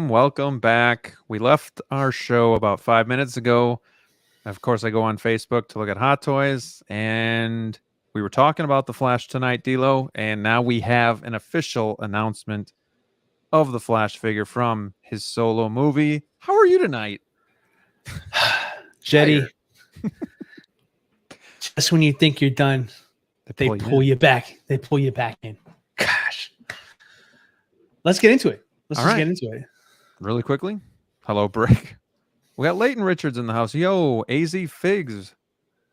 Welcome back. We left our show about 5 minutes ago. Of course, I go on Facebook to look at Hot Toys, and we were talking about The Flash tonight, D'Lo, and now we have an official announcement of the Flash figure from his solo movie. How are you tonight? Jetty, just when you think you're done, they pull you back. They pull you back in. Gosh. Let's get into it. Let's get into it. Really quickly. Hello, Brick. We got Leighton Richards in the house. Yo, AZ Figs.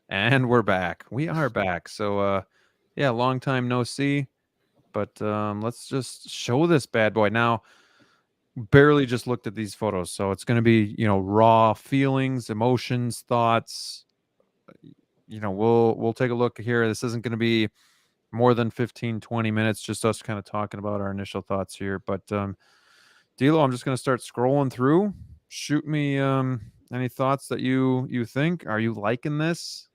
And we're back. We are back. So, yeah, long time no see. But let's just show this bad boy. Now, barely just looked at these photos. So it's going to be, raw feelings, emotions, thoughts. We'll take a look here. This isn't going to be more than 15, 20 minutes. Just us kind of talking about our initial thoughts here. But, D'Lo, I'm just going to start scrolling through. Shoot me any thoughts that you think. Are you liking this?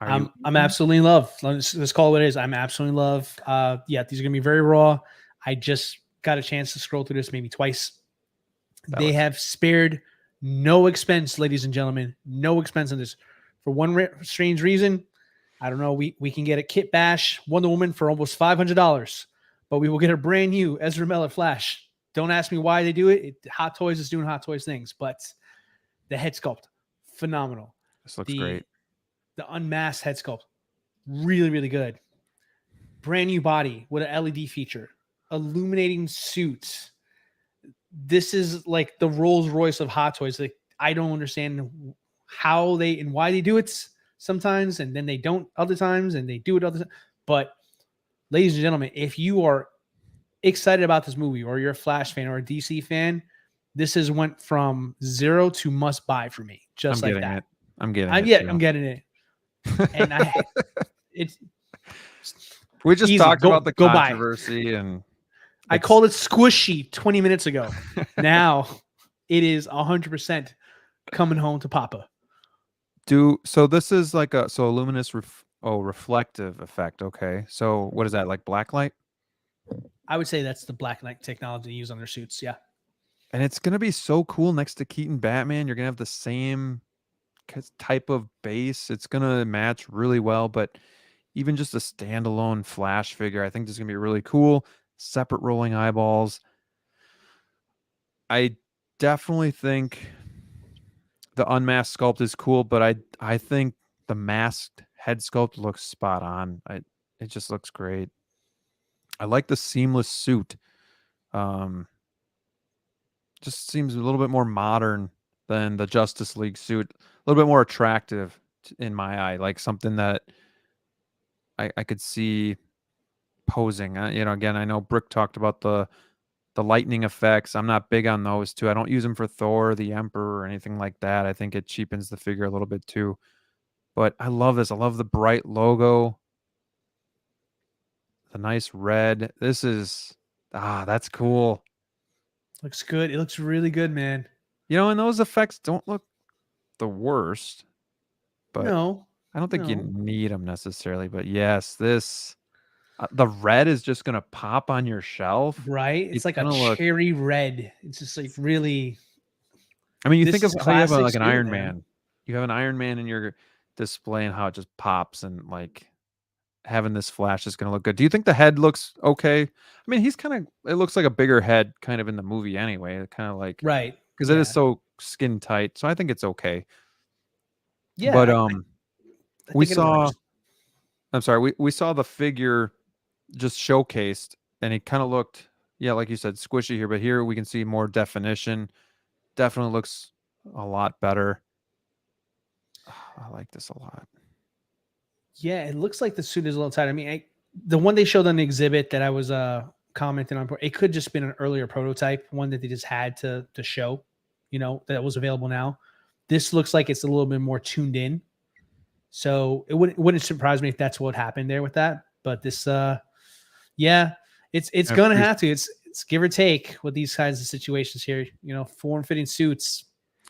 I'm absolutely in love. Let's call it what it is. I'm absolutely in love. Yeah, these are going to be very raw. I just got a chance to scroll through this maybe twice. They have spared no expense, ladies and gentlemen. No expense on this. For one strange reason, I don't know, we can get a Kit Bash Wonder Woman for almost $500, but we will get a brand new Ezra Miller Flash. Don't ask me why they do it. Hot Toys is doing Hot Toys things, but the head sculpt, phenomenal. This looks great. The unmasked head sculpt, really, really good. Brand new body with an LED feature, illuminating suits. This is like the Rolls Royce of Hot Toys. Like, I don't understand how they and why they do it sometimes, and then they don't other times, and they do it other times. But, ladies and gentlemen, if you are excited about this movie, or you're a Flash fan or a DC fan, this has went from 0 to must buy for me. Just like that. I'm getting it. And we just talked about the controversy, and I called it squishy 20 minutes ago. Now it is 100% coming home to Papa. So this is like a luminous reflective effect. Okay, so what is that, like blacklight? I would say that's the black light technology they use on their suits. Yeah. And it's going to be so cool next to Keaton Batman. You're going to have the same type of base. It's going to match really well, but even just a standalone Flash figure, I think this is going to be really cool. Separate rolling eyeballs. I definitely think the unmasked sculpt is cool, but I think the masked head sculpt looks spot on. It just looks great. I like the seamless suit. Just seems a little bit more modern than the Justice League suit. A little bit more attractive in my eye, like something that I could see posing. Again, I know Brick talked about the lightning effects. I'm not big on those too. I don't use them for Thor, the Emperor, or anything like that. I think it cheapens the figure a little bit too. But I love this. I love the bright logo. The nice red. This is that's cool. Looks good. It looks really good, man. And those effects don't look the worst, but no, I don't think you need them necessarily. But yes, this the red is just gonna pop on your shelf, right? It's like a cherry red. It's just like really. I mean, you think of how you have like an Iron Man. You have an Iron Man in your display, and how it just pops, and like having this Flash is going to look good. Do you think the head looks okay? I mean, it looks like a bigger head kind of in the movie anyway. Kind of like, right. Because it is so skin tight. So I think it's okay. Yeah. But we saw the figure just showcased, and it kind of looked, like you said, squishy here, but here we can see more definition. Definitely looks a lot better. I like this a lot. Yeah, it looks like the suit is a little tight. I mean, the one they showed on the exhibit that I was commenting on, it could just been an earlier prototype, one that they just had to show, that was available now. This looks like it's a little bit more tuned in. So it wouldn't surprise me if that's what happened there with that. But this, yeah, it's gonna have to. It's give or take with these kinds of situations here. You know, form-fitting suits,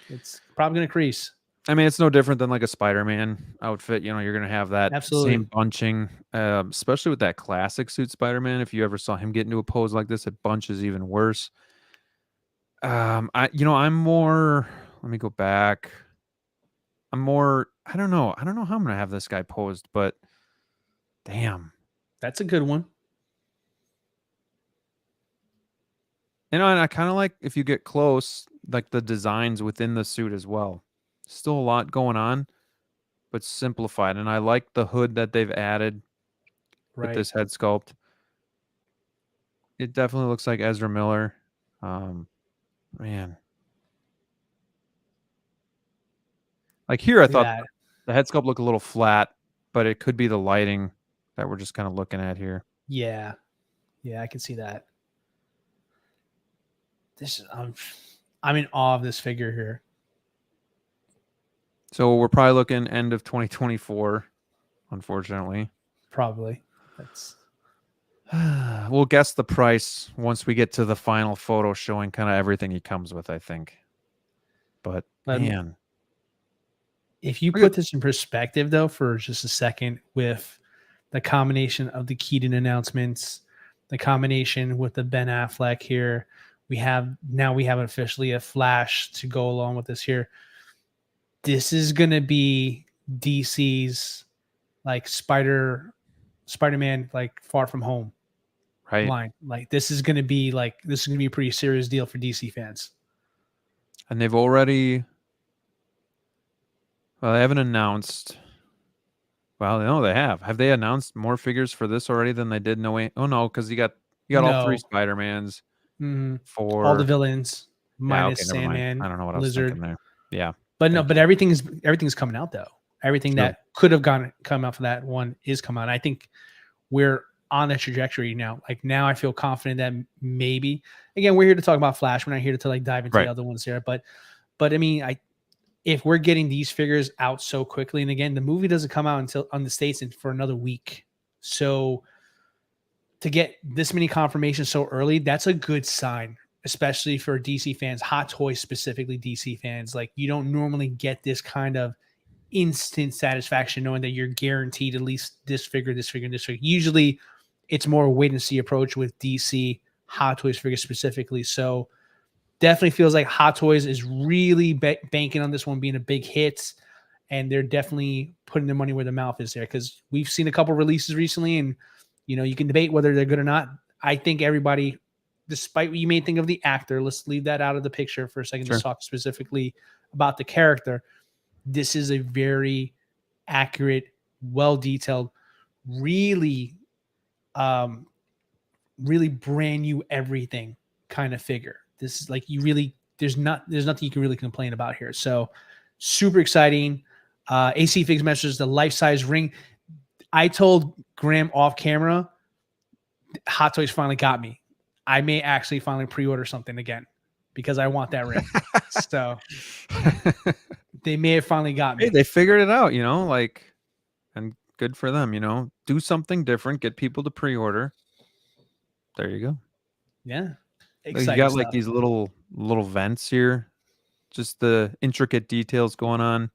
it's probably gonna crease. I mean, it's no different than like a Spider-Man outfit. You know, you're gonna have that same bunching, especially with that classic suit Spider-Man. If you ever saw him get into a pose like this, it bunches even worse. I'm more. Let me go back. I'm more. I don't know how I'm gonna have this guy posed, but damn, that's a good one. You know, and I kind of like if you get close, like the designs within the suit as well. Still a lot going on, but simplified. And I like the hood that they've added with this head sculpt. It definitely looks like Ezra Miller. Man. Like here, I thought the head sculpt looked a little flat, but it could be the lighting that we're just kind of looking at here. Yeah. Yeah, I can see that. I'm in awe of this figure here. So we're probably looking end of 2024, unfortunately. Probably. We'll guess the price once we get to the final photo showing kind of everything he comes with, I think. But man, if you put this in perspective, though, for just a second, with the combination of the Keaton announcements, the combination with the Ben Affleck here, we have officially a Flash to go along with this here. This is gonna be DC's like Spider-Man, like Far From Home, right? Line. Like this is gonna be a pretty serious deal for DC fans. And they've already. Well, they haven't announced. Well, no, they have. Have they announced more figures for this already than they did? No way. Oh no, because you got all three Spider-Mans for all the villains minus Sandman. I don't know what Lizard. I was thinking there. Yeah, but everything's coming out though. Everything that could have come out for that one is coming out. I think we're on a trajectory now. Like now, I feel confident that maybe again we're here to talk about Flash. We're not here to like dive into the other ones here. But I mean, if we're getting these figures out so quickly, and again, the movie doesn't come out until on the States for another week, so to get this many confirmations so early, that's a good sign, especially for DC fans, Hot Toys specifically, DC fans. Like you don't normally get this kind of instant satisfaction knowing that you're guaranteed at least this figure, this figure, this figure. Usually it's more a wait and see approach with DC Hot Toys figures specifically. So definitely feels like Hot Toys is really banking on this one being a big hit, and they're definitely putting their money where their mouth is there, because we've seen a couple releases recently, and you can debate whether they're good or not. I think everybody, despite what you may think of the actor, let's leave that out of the picture for a second. To talk specifically about the character. This is a very accurate, well-detailed, really brand new everything kind of figure. This is like there's nothing you can really complain about here. So super exciting. AC Figs mentions the life-size ring. I told Graham off camera, Hot Toys finally got me. I may actually finally pre-order something again because I want that ring. So they may have finally got me. Hey, they figured it out, and good for them, do something different, get people to pre-order. There you go. Yeah. You got like these little vents here, just the intricate details going on.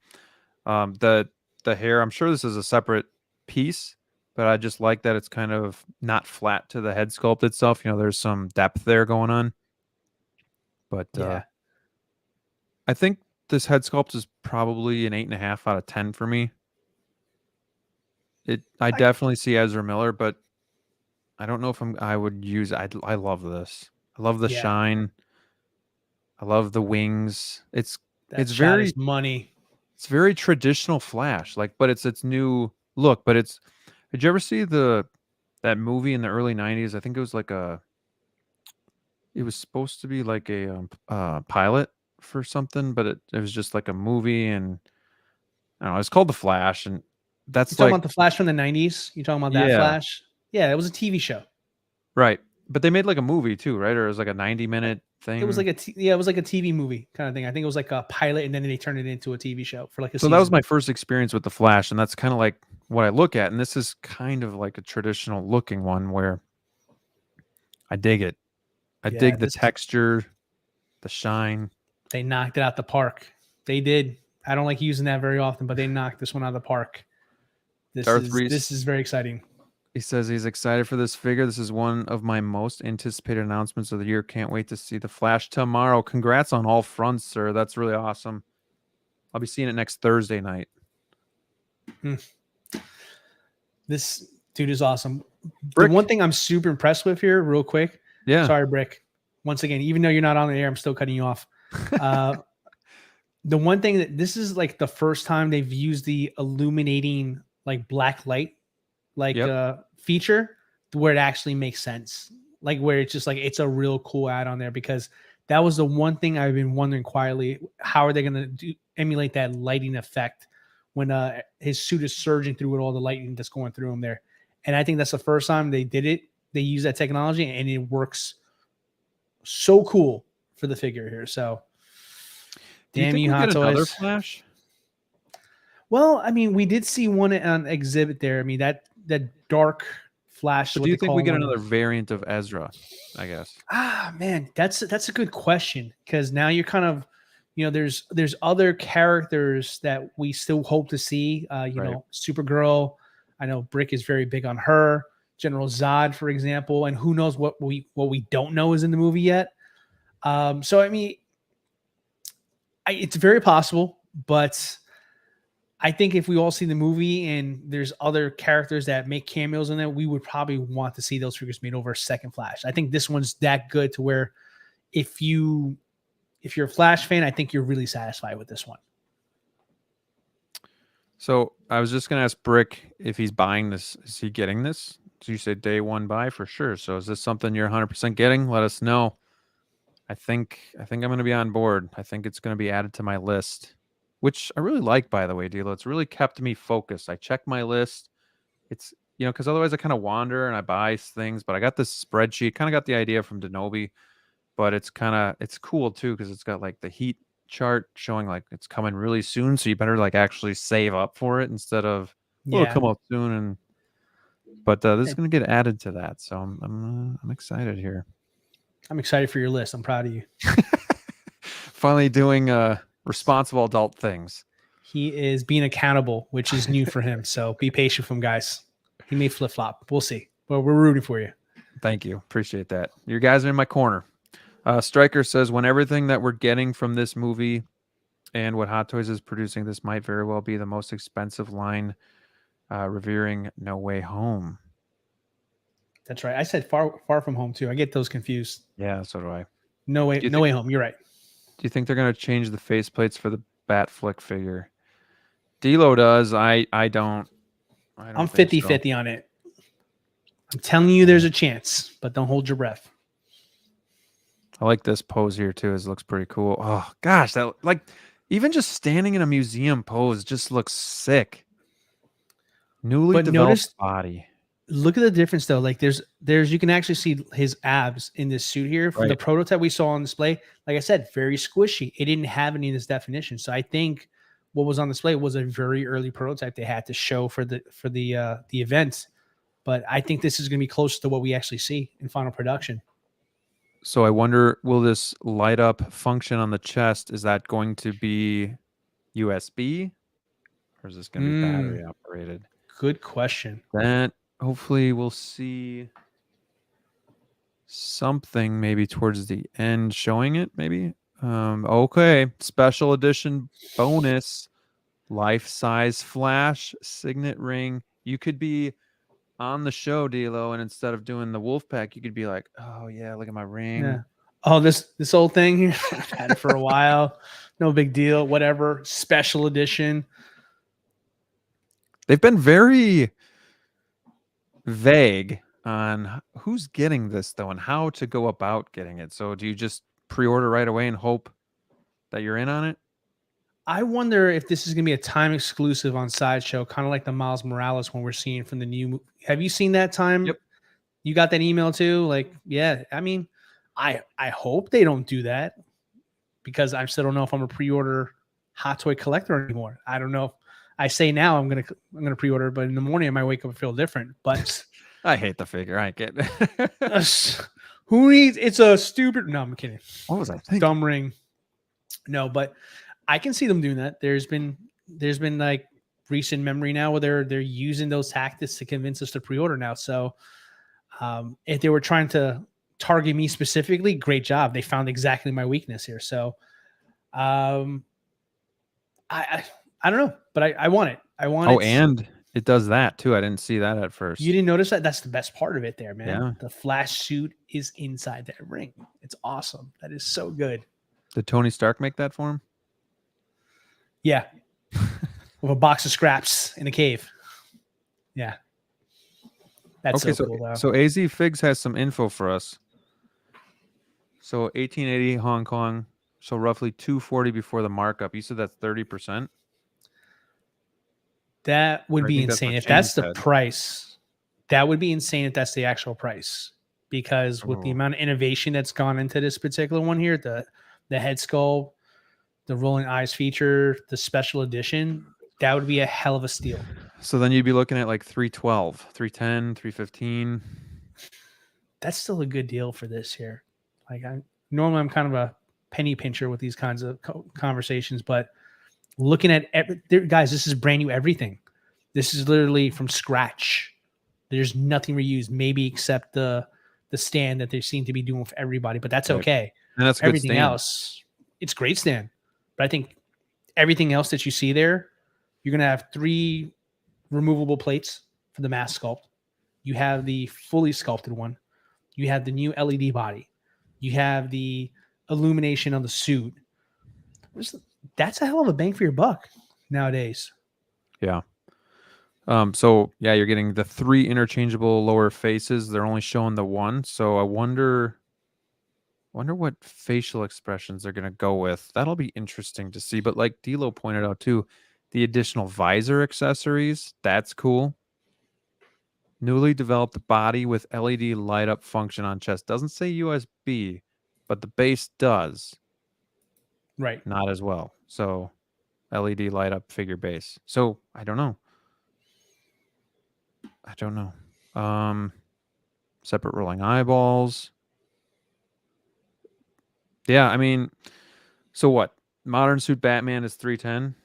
The hair, I'm sure this is a separate piece, but I just like that it's kind of not flat to the head sculpt itself. There's some depth there going on. But I think this head sculpt is probably an 8.5 out of 10 for me. I definitely see Ezra Miller, but I don't know if I would use. I love this. I love the shine. I love the wings. It's very money. It's very traditional Flash, but it's its new look. But did you ever see that movie in the early 90s? I think it was it was supposed to be like a pilot for something, but it was just like a movie, and I don't know. It's called The Flash, and that's you talking about the Flash from the 90s. You talking about that Flash? Yeah, it was a TV show. Right. But they made like a movie too, right? Or it was like a 90-minute thing. It was like it was like a TV movie kind of thing. I think it was like a pilot, and then they turned it into a TV show for like a So season. that was my first experience with the Flash, and that's kind of like what I look at. And this is kind of like a traditional looking one where I dig it. I dig the texture, the shine. They knocked it out the park. They did. I don't like using that very often, but they knocked this one out of the park. This is very exciting. He says he's excited for this figure. This is one of my most anticipated announcements of the year. Can't wait to see the Flash tomorrow. Congrats on all fronts, sir. That's really awesome. I'll be seeing it next Thursday night. This dude is awesome. Brick. The one thing I'm super impressed with here, real quick. Yeah. Sorry, Brick. Once again, even though you're not on the air, I'm still cutting you off. The one thing that this is like the first time they've used the illuminating like black light feature where it actually makes sense. Like where it's just like it's a real cool add on there, because that was the one thing I've been wondering quietly. How are they going to emulate that lighting effect when his suit is surging through with all the lightning that's going through him there? And I think that's the first time they did it. They use that technology and it works so cool for the figure here. So damn you, Hot Toys. Another Flash? Well, I mean, we did see one on exhibit there. I mean, that dark Flash. So do you think we get another variant of Ezra? I guess. Man, that's a good question, because now you're kind of, there's other characters that we still hope to see. You know, Supergirl. I know Brick is very big on her. General Zod, for example, and who knows what we don't know is in the movie yet. So I mean, it's very possible, but I think if we all see the movie and there's other characters that make cameos in it, we would probably want to see those figures made over a second Flash. I think this one's that good to where if you're a Flash fan, I think you're really satisfied with this one. So I was just going to ask Brick if he's buying this. Is he getting this? So you said day one buy for sure. So is this something you're 100% getting? Let us know. I think I'm going to be on board. I think it's going to be added to my list, which I really like, by the way, D'Lo. It's really kept me focused. I check my list. It's, because otherwise I kind of wander and I buy things, but I got this spreadsheet, kind of got the idea from Denobi, but it's cool too, because it's got like the heat chart showing like it's coming really soon. So you better like actually save up for it instead of, it'll come out soon. But this is going to get added to that. So I'm excited here. I'm excited for your list. I'm proud of you. Finally doing responsible adult things. He is being accountable, which is new for him. So be patient with him, guys. He may flip-flop. We'll see. Well, we're rooting for you. Thank you. Appreciate that. You guys are in my corner. Striker says, when everything that we're getting from this movie and what Hot Toys is producing, this might very well be the most expensive line, revering No Way Home. That's right. I said Far From Home too. I get those confused. Yeah, so do I. No Way Home. You're right. Do you think they're going to change the faceplates for the Batflick figure? D'Lo does. I don't. I'm 50-50 on it. I'm telling you there's a chance, but don't hold your breath. I like this pose here too. It looks pretty cool. Oh gosh, that like even just standing in a museum pose just looks sick. Newly developed body. Look at the difference though. Like there's you can actually see his abs in this suit here. From the prototype we saw on display, like I said, very squishy. It didn't have any of this definition. So I think what was on display was a very early prototype they had to show for the event. But I think this is going to be close to what we actually see in final production. So I wonder, will this light up function on the chest? Is that going to be USB, or is this going to be battery operated? Good question. That hopefully we'll see something maybe towards the end showing it. Maybe. Okay, special edition bonus, life-size Flash signet ring. You could be on the show, D'Lo, and instead of doing the Wolfpack, you could be like, oh yeah, look at my ring. Yeah. Oh, this old thing here. I've had it for a while. No big deal. Whatever. Special edition. They've been very vague on who's getting this though and how to go about getting it. So do you just pre-order right away and hope that you're in on it? I wonder if this is going to be a time exclusive on Sideshow, kind of like the Miles Morales one we're seeing from the new movie. Have you seen that time? Yep. You got that email too? Like, yeah, I mean, I hope they don't do that, because I still don't know if I'm a pre-order Hot Toy collector anymore. I don't know. I say now I'm gonna pre-order, but in the morning I might wake up and feel different. But I hate the figure. I get who needs? It's a stupid. No, I'm kidding. What was I thinking? Dumb ring. No, but I can see them doing that. There's been like recent memory now where they're using those tactics to convince us to pre-order now. So if they were trying to target me specifically, great job. They found exactly my weakness here. So I don't know, but I want it. I want it. Oh, and it does that too. I didn't see that at first. You didn't notice that? That's the best part of it there, man. Yeah. The Flash suit is inside that ring. It's awesome. That is so good. Did Tony Stark make that for him? Yeah. With a box of scraps in a cave. Yeah. That's okay, so cool, though. So AZ Figs has some info for us. So 1880 Hong Kong. So roughly 240 before the markup. You said that's 30%? That would be insane. If that's the price, that would be insane if that's the actual price. Because with the amount of innovation that's gone into this particular one here, the head sculpt, the rolling eyes feature, the special edition, that would be a hell of a steal. So then you'd be looking at like 312, 310, 315. That's still a good deal for this here. Like normally I'm kind of a penny pincher with these kinds of conversations, but looking at guys, this is brand new everything. This is literally from scratch. There's nothing reused, maybe except the stand that they seem to be doing for everybody, but that's okay. And that's everything else. It's great stand, but I think everything else that you see there, you're gonna have 3 removable plates for the mask sculpt. You have the fully sculpted one. You have the new LED body. You have the illumination on the suit. That's a hell of a bang for your buck nowadays. Yeah. So yeah, you're getting the 3 interchangeable lower faces. They're only showing the one. So I wonder what facial expressions they're gonna go with. That'll be interesting to see. But like D'Lo pointed out too, the additional visor accessories, that's cool. Newly developed body with LED light up function on chest. Doesn't say USB, but the base does. Right. Not as well. So LED light up figure base. So I don't know. Separate rolling eyeballs. Yeah, I mean, so what? Modern suit Batman is 310,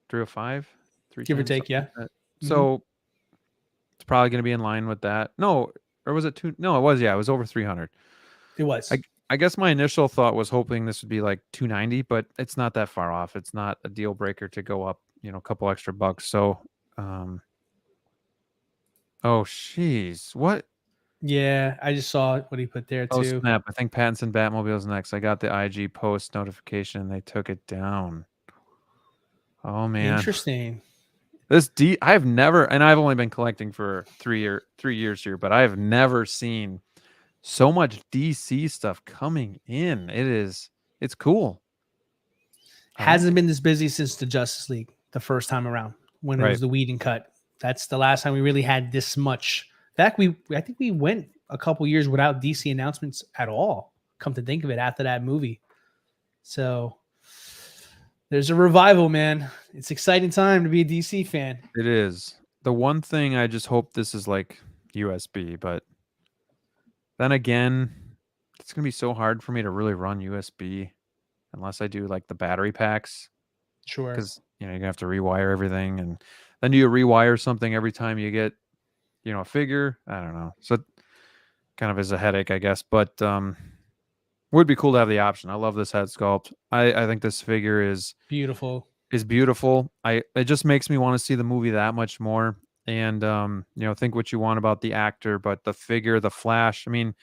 305, 310, give or take, yeah. Like so it's probably going to be in line with that. No, or was it 2? No, it was. Yeah, it was over 300. It was. I guess my initial thought was hoping this would be like 290, but it's not that far off. It's not a deal breaker to go up, a couple extra bucks. So, oh, jeez. What? Yeah, I just saw what he put there, too. Oh, snap. I think Pattinson Batmobile's next. I got the IG post notification, and they took it down. Oh, man. Interesting. I've never, and I've only been collecting for 3 years here, but I've never seen so much DC stuff coming in. It's cool. Hasn't been this busy since the Justice League the first time around when it was the Whedon cut. That's the last time we really had this much. In fact, I think we went a couple years without DC announcements at all. Come to think of it, after that movie. So there's a revival, man. It's an exciting time to be a DC fan. It is. The one thing I just hope this is like USB, but then again, it's going to be so hard for me to really run USB unless I do like the battery packs. Sure. Because, you're going to have to rewire everything. And then you rewire something every time you get, a figure. I don't know. So it kind of is a headache, I guess. But would be cool to have the option. I love this head sculpt. I think this figure is beautiful. It just makes me want to see the movie that much more. And think what you want about the actor, but the figure, the Flash. I mean,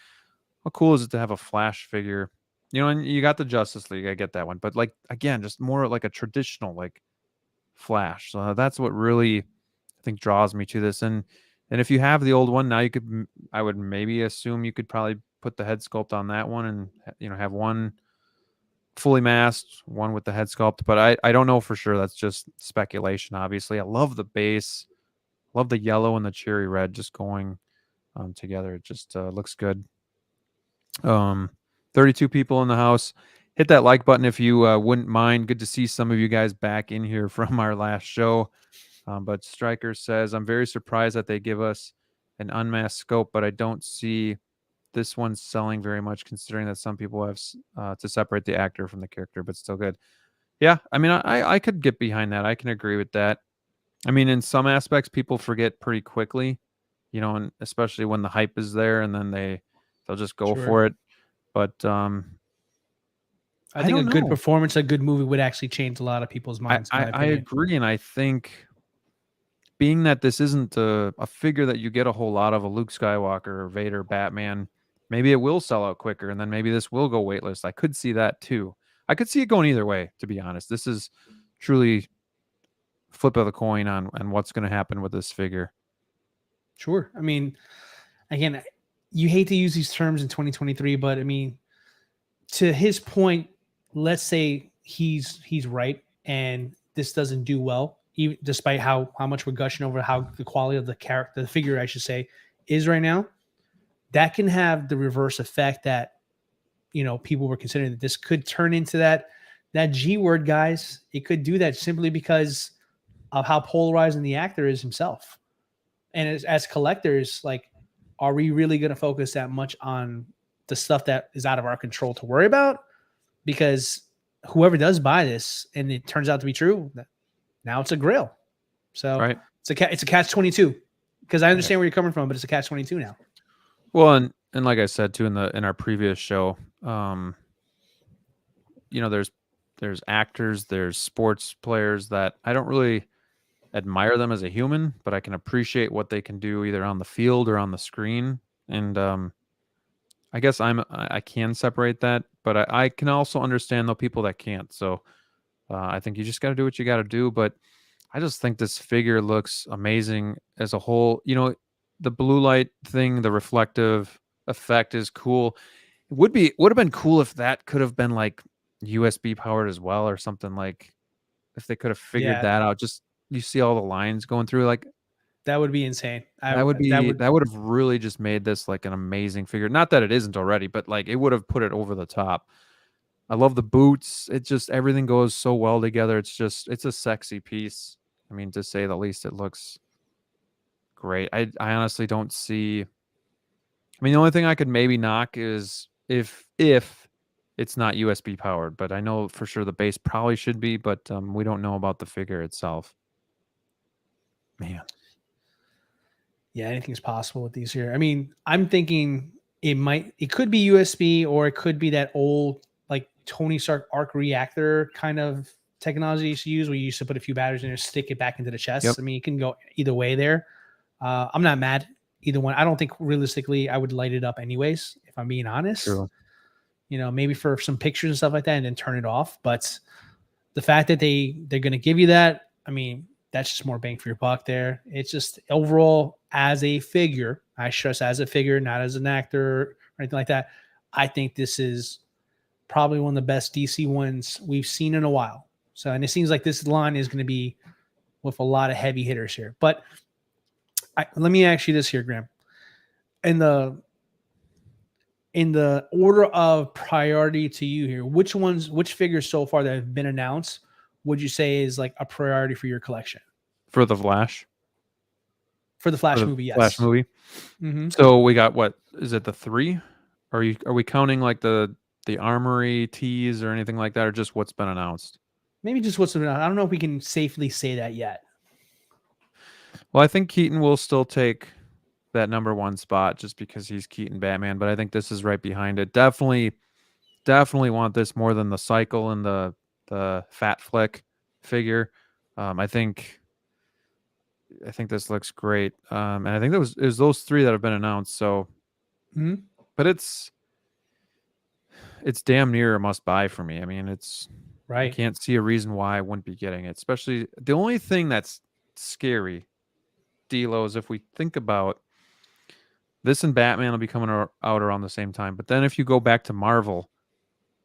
how cool is it to have a Flash figure? And you got the Justice League. I get that one, but like again, just more like a traditional like Flash. So that's what really I think draws me to this. And if you have the old one now, I would maybe assume you could probably put the head sculpt on that one, and have one fully masked, one with the head sculpt. But I don't know for sure. That's just speculation. Obviously, I love the base. Love the yellow and the cherry red just going together. It just looks good. The 32 people in the house. Hit that like button if you wouldn't mind. Good to see some of you guys back in here from our last show. But Striker says, I'm very surprised that they give us an unmasked scope, but I don't see this one selling very much, considering that some people have to separate the actor from the character, but still good. Yeah, I mean, I could get behind that. I can agree with that. I mean, in some aspects, people forget pretty quickly, and especially when the hype is there, and then they'll just go for it. But I think a good performance, a good movie would actually change a lot of people's minds. I agree, and I think being that this isn't a figure that you get a whole lot of, a Luke Skywalker or Vader, Batman, maybe it will sell out quicker, and then maybe this will go waitlist. I could see that too. I could see it going either way, to be honest. This is truly flip of the coin on what's going to happen with this figure. Sure. I mean, again, you hate to use these terms in 2023, but I mean, to his point, let's say he's right and this doesn't do well, even despite how much we're gushing over how the quality of the character, the figure, I should say, is right now. That can have the reverse effect that, people were considering that this could turn into that G word, guys. It could do that simply because of how polarizing the actor is himself. And as collectors, like, are we really going to focus that much on the stuff that is out of our control to worry about? Because whoever does buy this and it turns out to be true, now it's a grail. So right. It's a catch-22, because I understand where you're coming from, but it's a catch-22 now. Well, and like I said too in our previous show, there's actors, there's sports players that I don't really admire them as a human, but I can appreciate what they can do either on the field or on the screen. And I guess I can separate that, but I can also understand the people that can't. So I think you just got to do what you got to do. But I just think this figure looks amazing as a whole. The blue light thing, the reflective effect is cool. It would have been cool if that could have been like USB powered as well or something, like if they could have figured that out. Just you see all the lines going through, like that would be insane. That would have really just made this like an amazing figure. Not that it isn't already, but like it would have put it over the top. I love the boots. It just everything goes so well together. It's a sexy piece. I mean, to say the least, it looks great. I honestly don't see. I mean, the only thing I could maybe knock is if it's not USB powered, but I know for sure the base probably should be, but we don't know about the figure itself. Man. Yeah, anything's possible with these here. I mean, I'm thinking it could be USB, or it could be that old like Tony Stark arc reactor kind of technology you used to use, where you used to put a few batteries in there, stick it back into the chest. Yep. I mean, you can go either way there. I'm not mad either one. I don't think realistically I would light it up anyways, if I'm being honest. True. Maybe for some pictures and stuff like that, and then turn it off. But the fact that they're going to give you that, I mean, that's just more bang for your buck there. It's just overall as a figure, I stress as a figure, not as an actor or anything like that. I think this is probably one of the best DC ones we've seen in a while. So, and it seems like this line is going to be with a lot of heavy hitters here. But let me ask you this here, Graham. In the order of priority to you here, which figures so far that have been announced would you say is like a priority for your collection? For the Flash? For the Flash movie, yes. Flash movie. Mm-hmm. So we got, what is it, the 3? Are we counting like the Armory tease or anything like that, or just what's been announced? Maybe just what's been announced. I don't know if we can safely say that yet. Well, I think Keaton will still take that number 1 spot just because he's Keaton Batman, but I think this is right behind it. Definitely want this more than the Cycle and the Fat Flick figure. I think this looks great. And I think it was those 3 that have been announced. So, but it's damn near a must buy for me. I mean, it's right. I can't see a reason why I wouldn't be getting it. Especially the only thing that's scary, D'Lo, is if we think about this and Batman will be coming out around the same time. But then if you go back to Marvel,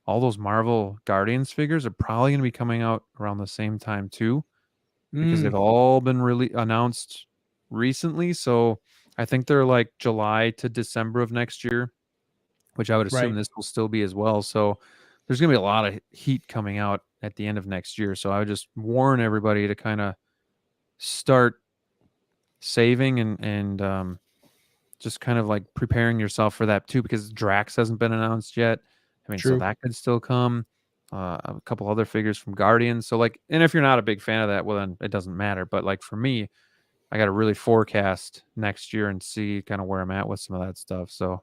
all those Marvel Guardians figures are probably going to be coming out around the same time too, because they've all been really announced recently. So I think they're like July to December of next year which I would assume Right. this will still be as well. So there's going to be a lot of heat coming out at the end of next year. So I would just warn everybody to kind of start saving and just kind of like preparing yourself for that too, because Drax hasn't been announced yet. I mean, so True. that could still come. A couple other figures from Guardians. So like, and if you're not a big fan of that, well then it doesn't matter. But like for me, I got to really forecast next year and see kind of where I'm at with some of that stuff. So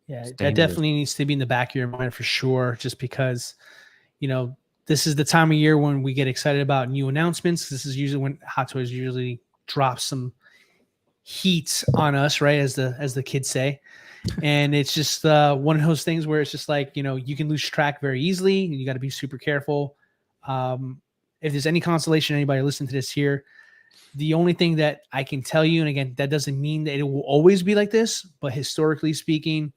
Yeah, it's that dangerous. definitely needs to be in the back of your mind for sure, just because, you know, this is the time of year when we get excited about new announcements. This is usually when Hot Toys usually drops some heat on us, right? As the kids say. And it's just one of those things where it's just like, you know, you can lose track very easily and you got to be super careful. If there's any consolation, anybody listening to this here, the only thing that I can tell you, and again, that doesn't mean that it will always be like this, but historically speaking,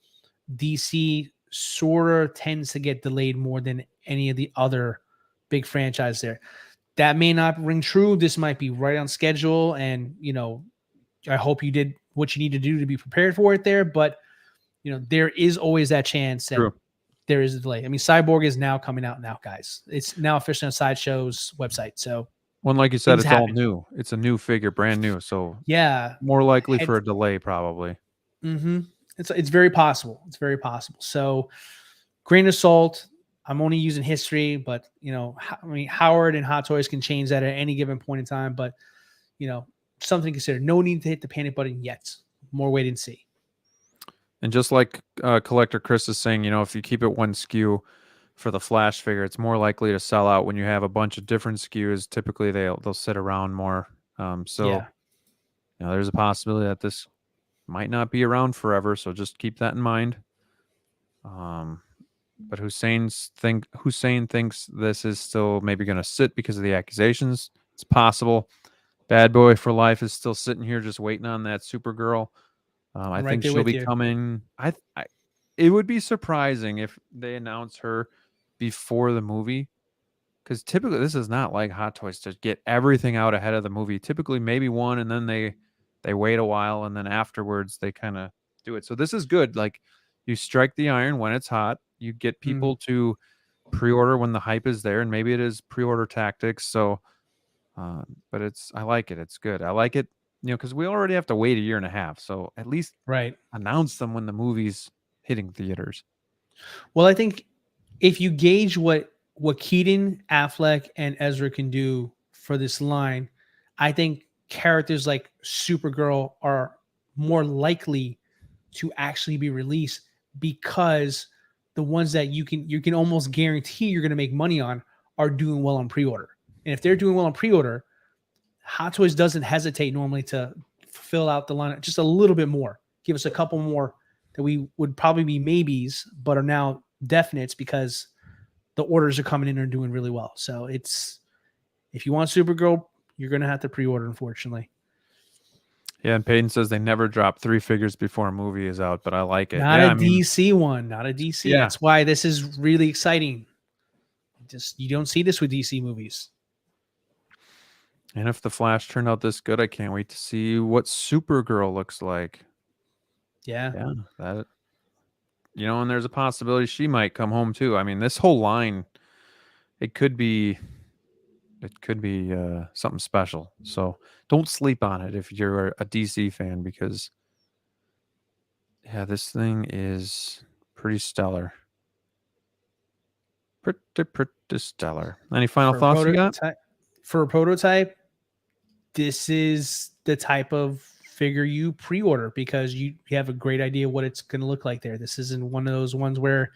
DC sort of tends to get delayed more than any of the other big franchise there. That may not ring true. This might be right on schedule. And, you know, I hope you did what you need to do to be prepared for it there. But, you know, there is always that chance that True. there is a delay. I mean, Cyborg is now coming out now, guys. It's now officially on Sideshow's website. So, Well, like you said, things it's all happen. new. It's a new figure, brand new. So Yeah. more likely for a delay, probably. Mm-hmm. It's very possible. It's very possible. So, grain of salt. I'm only using history, but you know, I mean, Howard and Hot Toys can change that at any given point in time. But you know, something to consider. No need to hit the panic button yet. More wait and see. And just like collector Chris is saying, you know, if you keep it one SKU for the Flash figure, it's more likely to sell out. When you have a bunch of different SKUs, typically they'll sit around more. So Yeah. you know, there's a possibility that this might not be around forever. So just keep that in mind. But Hussein thinks this is still maybe going to sit because of the accusations. It's possible. Bad Boy for Life is still sitting here just waiting on that Supergirl. I I'm right think there she'll with be you. coming. It would be surprising if they announce her before the movie, because typically this is not like Hot Toys to get everything out ahead of the movie. Typically, maybe one, and then they wait a while, and then afterwards they kind of do it. So this is good. Like you strike the iron when it's hot. You get people to pre-order when the hype is there, and maybe it is pre-order tactics. So, but I like it. It's good. I like it. You know, because we already have to wait a year and a half. So at least Right. announce them when the movie's hitting theaters. Well, I think if you gauge what Keaton, Affleck, and Ezra can do for this line, I think characters like Supergirl are more likely to actually be released because the ones that you can almost guarantee you're going to make money on are doing well on pre-order. And if they're doing well on pre-order, Hot Toys doesn't hesitate normally to fill out the line just a little bit more. Give us a couple more that we would probably be maybes, but are now definites because the orders are coming in and doing really well. So it's, if you want Supergirl, you're going to have to pre-order, unfortunately. Yeah, and Peyton says they never drop 3 figures before a movie is out, but I like it. Not Yeah, a I mean, DC one, not a DC. yeah. That's why this is really exciting. Just you don't see this with DC movies. And if the Flash turned out this good, I can't wait to see what Supergirl looks like. Yeah. Yeah, that, you know, and there's a possibility she might come home too. I mean, this whole line, it could be something special. So don't sleep on it if you're a DC fan, because yeah, this thing is pretty stellar. Pretty stellar. Any final thoughts you got? For a prototype, this is the type of figure you pre-order because you have a great idea what it's going to look like there. This isn't one of those ones where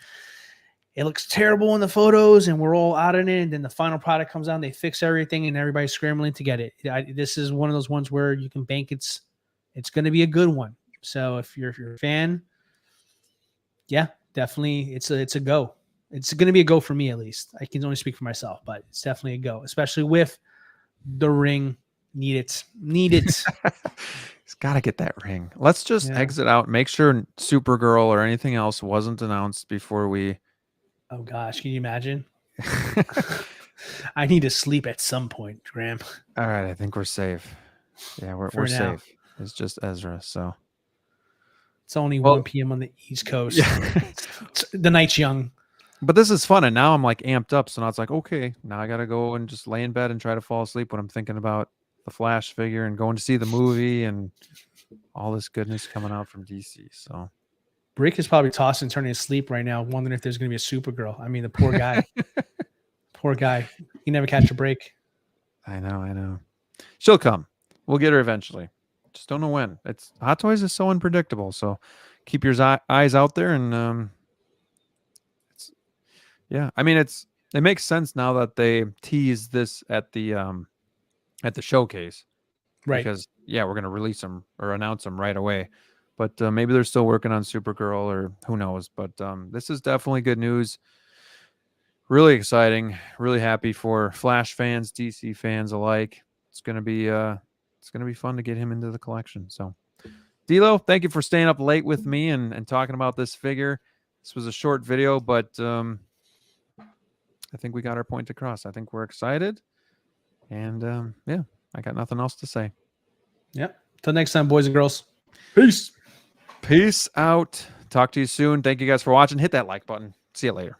it looks terrible in the photos and we're all out in it, and then the final product comes out and they fix everything and everybody's scrambling to get it. This is one of those ones where you can bank it's going to be a good one. So if you're a fan, yeah, definitely it's a go. It's going to be a go for me, at least. I can only speak for myself, but it's definitely a go, especially with the ring. Need it. He's got to get that ring. Let's just exit out. Make sure Supergirl or anything else wasn't announced before we. Oh gosh, can you imagine? I need to sleep at some point, Graham. All right, I think we're safe. Yeah, we're safe. It's just Ezra, so It's only 1 p.m. on the East Coast. Yeah. The night's young. But this is fun, and now I'm like amped up. So now it's like, okay, now I got to go and just lay in bed and try to fall asleep when I'm thinking about the Flash figure and going to see the movie and all this goodness coming out from DC. So Brick is probably tossing, turning asleep right now, wondering if there's going to be a Supergirl. I mean, the poor guy. Poor guy. He never catch a break. I know. She'll come. We'll get her eventually. Just don't know when. It's Hot Toys is so unpredictable. So keep your eyes out there, and yeah. I mean, it makes sense now that they tease this at the showcase, right? Because we're gonna release them or announce them right away. But maybe they're still working on Supergirl, or who knows. But this is definitely good news. Really exciting. Really happy for Flash fans, DC fans alike. It's gonna be fun to get him into the collection. So, D'Lo, thank you for staying up late with me and talking about this figure. This was a short video, but I think we got our point across. I think we're excited, and I got nothing else to say. Yep. Till next time, boys and girls. Peace. Peace out. Talk to you soon. Thank you guys for watching. Hit that like button. See you later.